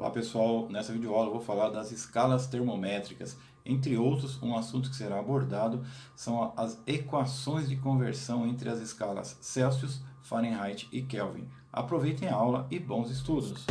Olá pessoal, nessa videoaula eu vou falar das escalas termométricas. Entre outros, um assunto que será abordado são as equações de conversão entre as escalas Celsius, Fahrenheit e Kelvin. Aproveitem a aula e bons estudos!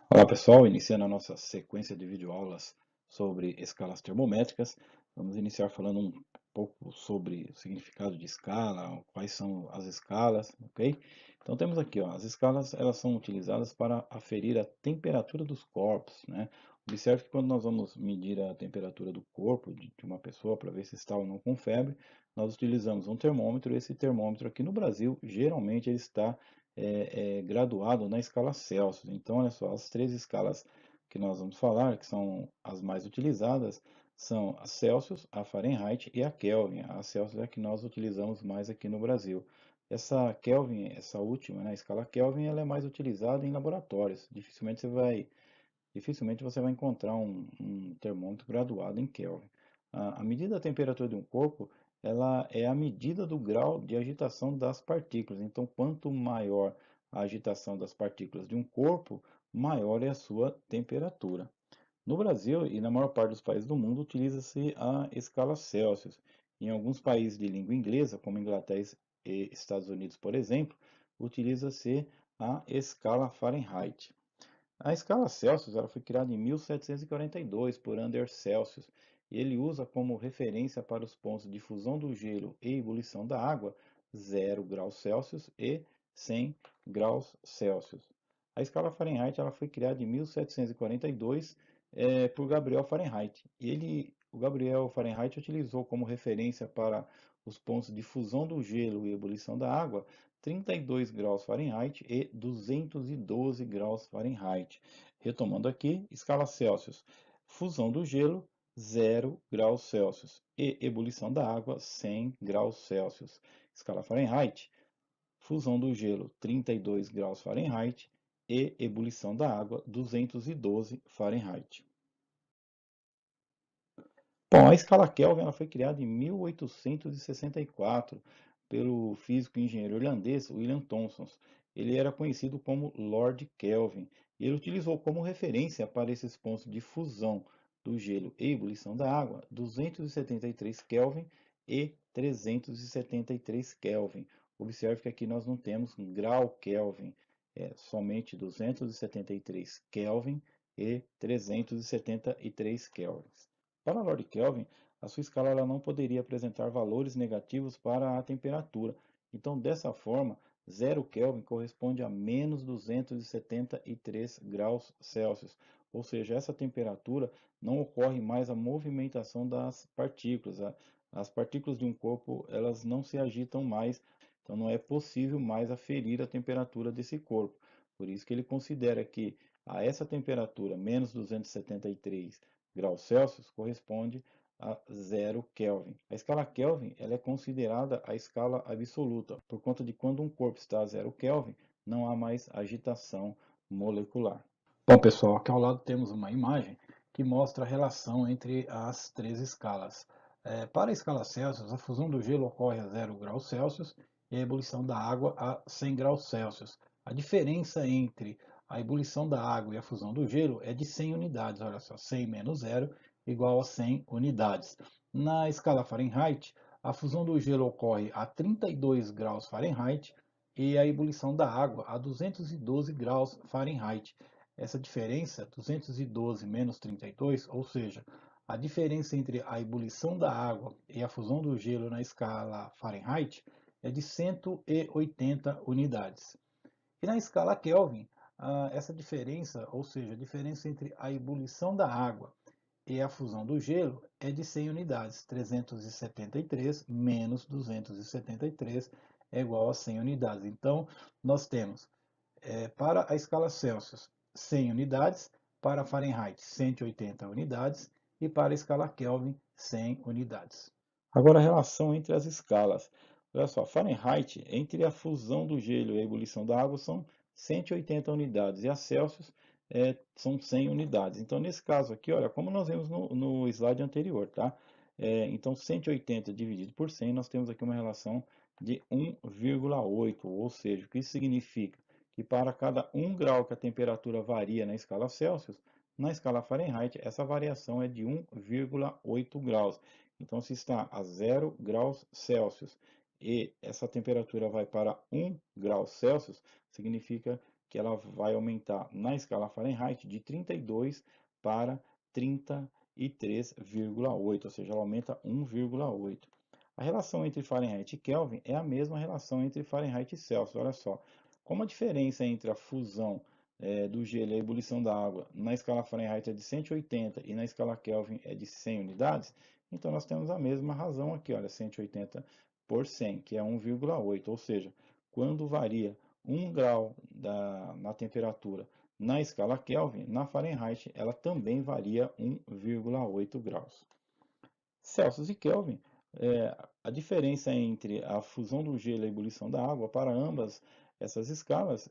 Olá pessoal, iniciando a nossa sequência de videoaulas sobre escalas termométricas, vamos iniciar falando um pouco sobre o significado de escala, quais são as escalas, ok? Então temos aqui, ó, as escalas elas são utilizadas para aferir a temperatura dos corpos, né? Observe que quando nós vamos medir a temperatura do corpo de uma pessoa para ver se está ou não com febre, nós utilizamos um termômetro. Esse termômetro aqui no Brasil, geralmente ele está graduado na escala Celsius. Então, olha só, as três escalas que nós vamos falar, que são as mais utilizadas, são a Celsius, a Fahrenheit e a Kelvin. A Celsius é a que nós utilizamos mais aqui no Brasil. Essa Kelvin, essa última, né, a escala Kelvin, ela é mais utilizada em laboratórios. Dificilmente você vai encontrar um termômetro graduado em Kelvin. A medida da temperatura de um corpo, ela é a medida do grau de agitação das partículas. Então, quanto maior a agitação das partículas de um corpo, maior é a sua temperatura. No Brasil e na maior parte dos países do mundo, utiliza-se a escala Celsius. Em alguns países de língua inglesa, como Inglaterra e Estados Unidos, por exemplo, utiliza-se a escala Fahrenheit. A escala Celsius ela foi criada em 1742 por Anders Celsius e ele usa como referência para os pontos de fusão do gelo e ebulição da água 0 graus Celsius e 100 graus Celsius. A escala Fahrenheit ela foi criada em 1742 por Gabriel Fahrenheit. O Gabriel Fahrenheit utilizou como referência para os pontos de fusão do gelo e ebulição da água 32 graus Fahrenheit e 212 graus Fahrenheit. Retomando aqui, escala Celsius, fusão do gelo 0 graus Celsius e ebulição da água 100 graus Celsius. Escala Fahrenheit, fusão do gelo 32 graus Fahrenheit e ebulição da água 212 Fahrenheit. Bom, a escala Kelvin ela foi criada em 1864 pelo físico e engenheiro irlandês William Thomson. Ele era conhecido como Lord Kelvin e ele utilizou como referência para esses pontos de fusão do gelo e ebulição da água 273 Kelvin e 373 Kelvin. Observe que aqui nós não temos grau Kelvin, é somente 273 Kelvin e 373 Kelvin. Para Lord Kelvin, a sua escala ela não poderia apresentar valores negativos para a temperatura. Então, dessa forma, 0 Kelvin corresponde a menos 273 graus Celsius. Ou seja, essa temperatura não ocorre mais a movimentação das partículas. As partículas de um corpo elas não se agitam mais, então não é possível mais aferir a temperatura desse corpo. Por isso que ele considera que a essa temperatura, menos 273 graus Celsius, corresponde a 0 Kelvin. A escala Kelvin ela é considerada a escala absoluta, por conta de quando um corpo está a 0 Kelvin, não há mais agitação molecular. Bom, pessoal, aqui ao lado temos uma imagem que mostra a relação entre as três escalas. Para a escala Celsius, a fusão do gelo ocorre a 0 graus Celsius e a ebulição da água a 100 graus Celsius. A diferença entre a ebulição da água e a fusão do gelo é de 100 unidades. Olha só, 100 menos 0 igual a 100 unidades. Na escala Fahrenheit, a fusão do gelo ocorre a 32 graus Fahrenheit e a ebulição da água a 212 graus Fahrenheit. Essa diferença, 212 menos 32, ou seja, a diferença entre a ebulição da água e a fusão do gelo na escala Fahrenheit é de 180 unidades. E na escala Kelvin, essa diferença, ou seja, a diferença entre a ebulição da água e a fusão do gelo é de 100 unidades. 373 menos 273 é igual a 100 unidades. Então, nós temos para a escala Celsius 100 unidades, para Fahrenheit 180 unidades e para a escala Kelvin 100 unidades. Agora a relação entre as escalas. Olha só, Fahrenheit, entre a fusão do gelo e a ebulição da água são 180 unidades e a Celsius são 100 unidades. Então, nesse caso aqui, olha, como nós vimos no slide anterior, tá? Então, 180 dividido por 100, nós temos aqui uma relação de 1,8, ou seja, o que isso significa? Que para cada 1 grau que a temperatura varia na escala Celsius, na escala Fahrenheit, essa variação é de 1,8 graus. Então, se está a 0 graus Celsius e essa temperatura vai para 1 grau Celsius, significa que ela vai aumentar na escala Fahrenheit de 32 para 33,8, ou seja, ela aumenta 1,8. A relação entre Fahrenheit e Kelvin é a mesma relação entre Fahrenheit e Celsius. Olha só, como a diferença entre a fusão do gelo e a ebulição da água na escala Fahrenheit é de 180 e na escala Kelvin é de 100 unidades, então nós temos a mesma razão aqui, olha, 180 por 100, que é 1,8, ou seja, quando varia 1 grau na temperatura na escala Kelvin, na Fahrenheit ela também varia 1,8 graus. Celsius e Kelvin, a diferença entre a fusão do gelo e a ebulição da água para ambas essas escalas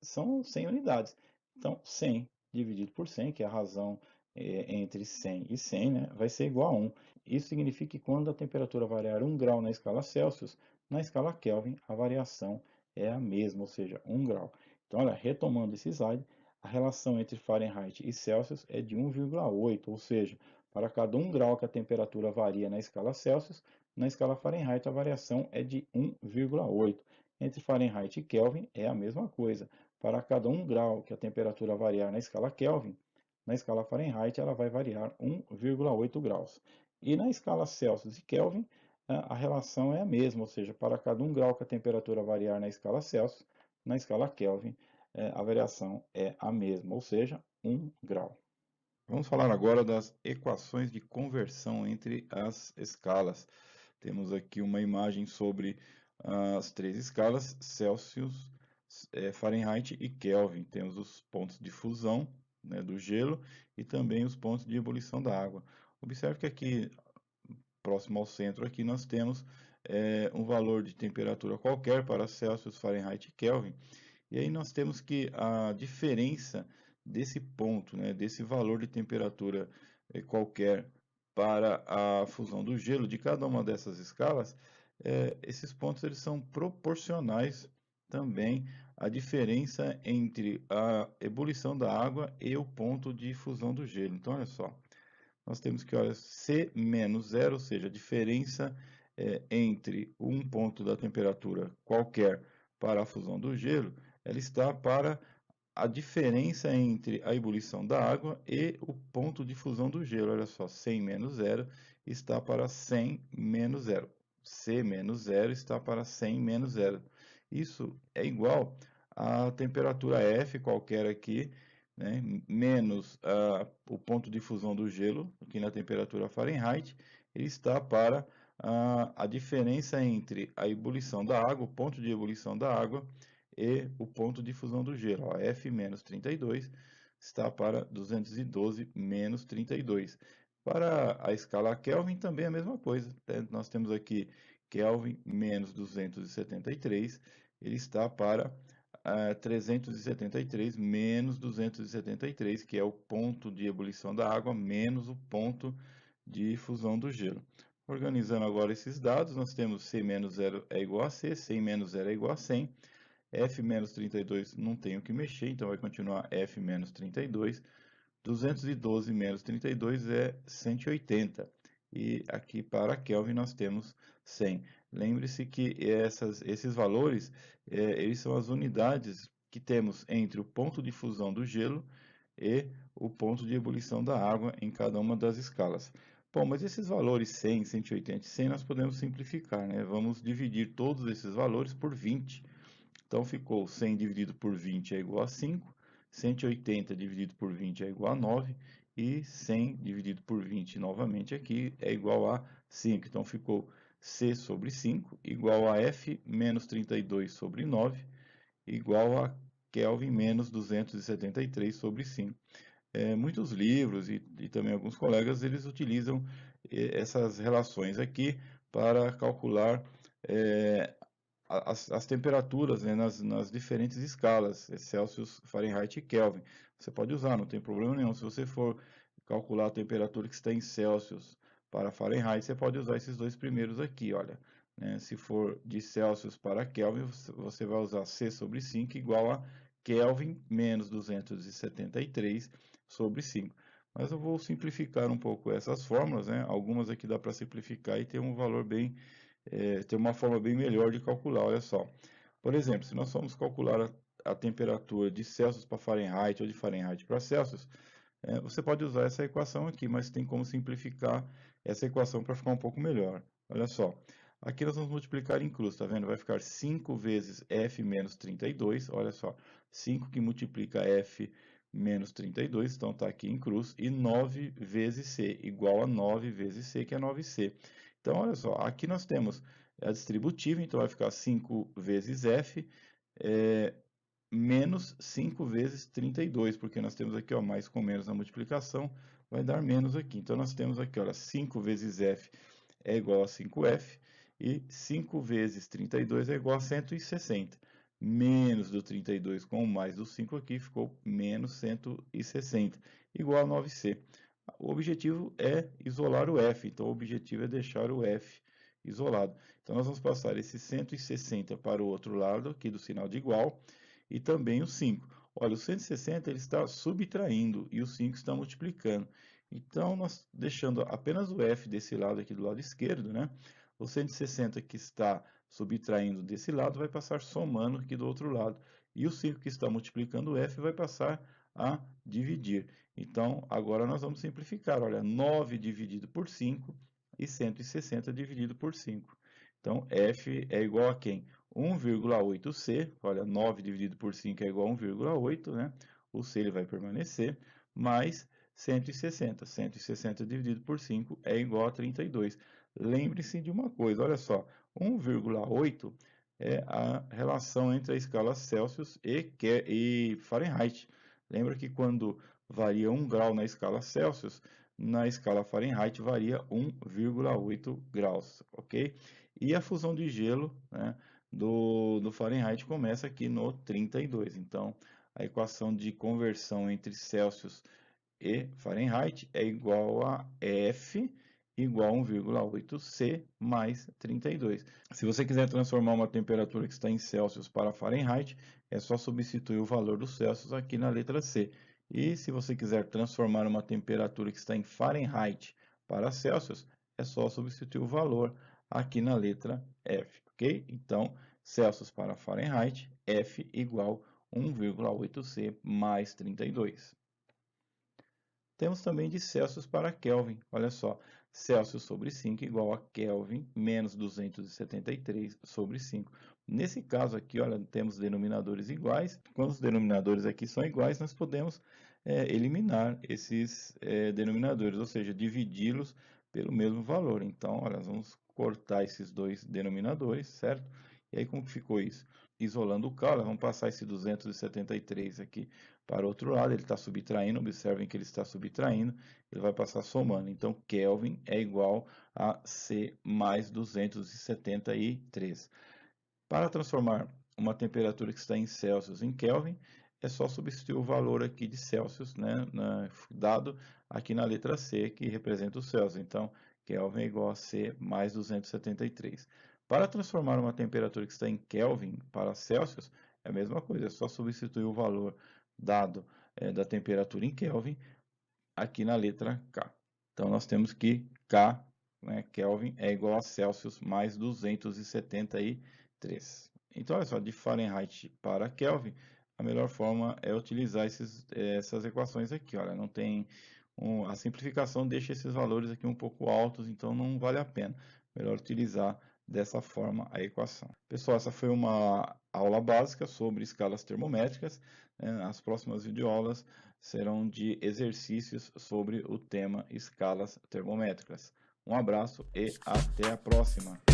são 100 unidades. Então, 100 dividido por 100, que é a razão entre 100 e 100, né, vai ser igual a 1. Isso significa que quando a temperatura variar 1 grau na escala Celsius, na escala Kelvin a variação é a mesma, ou seja, 1 grau. Então, olha, retomando esse slide, a relação entre Fahrenheit e Celsius é de 1,8, ou seja, para cada 1 grau que a temperatura varia na escala Celsius, na escala Fahrenheit a variação é de 1,8. Entre Fahrenheit e Kelvin é a mesma coisa. Para cada 1 grau que a temperatura variar na escala Kelvin, na escala Fahrenheit ela vai variar 1,8 graus. E na escala Celsius e Kelvin, a relação é a mesma, ou seja, para cada 1 grau que a temperatura variar na escala Celsius, na escala Kelvin, a variação é a mesma, ou seja, 1 grau. Vamos falar agora das equações de conversão entre as escalas. Temos aqui uma imagem sobre as três escalas, Celsius, Fahrenheit e Kelvin. Temos os pontos de fusão, né, do gelo e também os pontos de ebulição da água. Observe que aqui, próximo ao centro, aqui nós temos um valor de temperatura qualquer para Celsius, Fahrenheit e Kelvin. E aí nós temos que a diferença desse ponto, né, desse valor de temperatura qualquer para a fusão do gelo de cada uma dessas escalas, esses pontos eles são proporcionais também à diferença entre a ebulição da água e o ponto de fusão do gelo. Então, olha só, nós temos que, olha, C menos zero, ou seja, a diferença entre um ponto da temperatura qualquer para a fusão do gelo, ela está para a diferença entre a ebulição da água e o ponto de fusão do gelo. Olha só, 100 menos zero está para 100 menos zero. C menos zero está para 100 menos zero. Isso é igual à temperatura F qualquer aqui, né, menos o ponto de fusão do gelo, aqui na temperatura Fahrenheit, ele está para a diferença entre a ebulição da água, o ponto de ebulição da água, e o ponto de fusão do gelo. Ó, F menos 32 está para 212 menos 32. Para a escala Kelvin também é a mesma coisa. Nós temos aqui Kelvin menos 273, ele está para 373 menos 273, que é o ponto de ebulição da água menos o ponto de fusão do gelo. Organizando agora esses dados, nós temos C menos 0 é igual a C, 100 menos 0 é igual a 100, F menos 32 não tem o que mexer, então vai continuar F menos 32, 212 menos 32 é 180. E aqui para Kelvin nós temos 100. Lembre-se que esses valores, eles são as unidades que temos entre o ponto de fusão do gelo e o ponto de ebulição da água em cada uma das escalas. Bom, mas esses valores 100, 180 e 100 nós podemos simplificar, né? Vamos dividir todos esses valores por 20. Então ficou 100 dividido por 20 é igual a 5, 180 dividido por 20 é igual a 9 e 100 dividido por 20 novamente aqui é igual a 5. Então ficou C sobre 5 igual a F menos 32 sobre 9 igual a Kelvin menos 273 sobre 5. Muitos livros e também alguns colegas eles utilizam essas relações aqui para calcular as temperaturas, né, nas diferentes escalas, Celsius, Fahrenheit e Kelvin. Você pode usar, não tem problema nenhum. Se você for calcular a temperatura que está em Celsius para Fahrenheit, você pode usar esses dois primeiros aqui, olha. né? Se for de Celsius para Kelvin, você vai usar C sobre 5 igual a Kelvin menos 273 sobre 5. Mas eu vou simplificar um pouco essas fórmulas, né? Algumas aqui dá para simplificar e ter um valor bem, ter uma forma bem melhor de calcular, olha só. Por exemplo, se nós formos calcular a temperatura de Celsius para Fahrenheit ou de Fahrenheit para Celsius, você pode usar essa equação aqui, mas tem como simplificar essa equação para ficar um pouco melhor. Olha só, aqui nós vamos multiplicar em cruz, tá vendo? Vai ficar 5 vezes F menos 32, olha só, 5 que multiplica F menos 32, então está aqui em cruz, e 9 vezes C, igual a 9 vezes C, que é 9C. Então, olha só, aqui nós temos a distributiva, então vai ficar 5 vezes F, menos 5 vezes 32, porque nós temos aqui, ó, mais com menos na multiplicação, vai dar menos aqui. Então, nós temos aqui, olha, 5 vezes F é igual a 5F, e 5 vezes 32 é igual a 160. Menos do 32 com o mais do 5 aqui, ficou menos 160, igual a 9C. O objetivo é isolar o F, então o objetivo é deixar o F isolado. Então, nós vamos passar esse 160 para o outro lado, aqui do sinal de igual, e também o 5. Olha, o 160 ele está subtraindo e o 5 está multiplicando. Então, nós deixando apenas o F desse lado aqui do lado esquerdo, né? O 160 que está subtraindo desse lado vai passar somando aqui do outro lado. E o 5 que está multiplicando o F vai passar a dividir. Então, agora nós vamos simplificar. Olha, 9 dividido por 5 e 160 dividido por 5. Então, F é igual a quem? 1,8C, olha, 9 dividido por 5 é igual a 1,8, né? O C ele vai permanecer, mais 160. 160 dividido por 5 é igual a 32. Lembre-se de uma coisa, olha só, 1,8 é a relação entre a escala Celsius e Fahrenheit. Lembra que quando varia 1 grau na escala Celsius, na escala Fahrenheit varia 1,8 graus, ok? E a fusão de gelo, né, do Fahrenheit começa aqui no 32. Então, a equação de conversão entre Celsius e Fahrenheit é igual a F igual a 1,8C mais 32. Se você quiser transformar uma temperatura que está em Celsius para Fahrenheit, é só substituir o valor do Celsius aqui na letra C. E se você quiser transformar uma temperatura que está em Fahrenheit para Celsius, é só substituir o valor aqui na letra F, ok? Então, Celsius para Fahrenheit, F igual 1,8C mais 32. Temos também de Celsius para Kelvin. Olha só, Celsius sobre 5 igual a Kelvin menos 273 sobre 5. Nesse caso aqui, olha, temos denominadores iguais. Quando os denominadores aqui são iguais, nós podemos eliminar esses denominadores, ou seja, dividi-los pelo mesmo valor. Então, olha, nós vamos cortar esses dois denominadores, certo? E aí, como que ficou isso? Isolando o K, vamos passar esse 273 aqui para o outro lado, ele está subtraindo, observem que ele está subtraindo, ele vai passar somando. Então, Kelvin é igual a C mais 273. Para transformar uma temperatura que está em Celsius em Kelvin, é só substituir o valor aqui de Celsius, né, dado aqui na letra C, que representa o Celsius. Então, Kelvin é igual a C mais 273. Para transformar uma temperatura que está em Kelvin para Celsius, é a mesma coisa, é só substituir o valor dado da temperatura em Kelvin aqui na letra K. Então, nós temos que K, né, Kelvin, é igual a Celsius mais 273. Então, olha só, de Fahrenheit para Kelvin, a melhor forma é utilizar essas equações aqui. Olha, não tem a simplificação deixa esses valores aqui um pouco altos, então não vale a pena. Melhor utilizar dessa forma a equação. Pessoal, essa foi uma aula básica sobre escalas termométricas. As próximas videoaulas serão de exercícios sobre o tema escalas termométricas. Um abraço e até a próxima!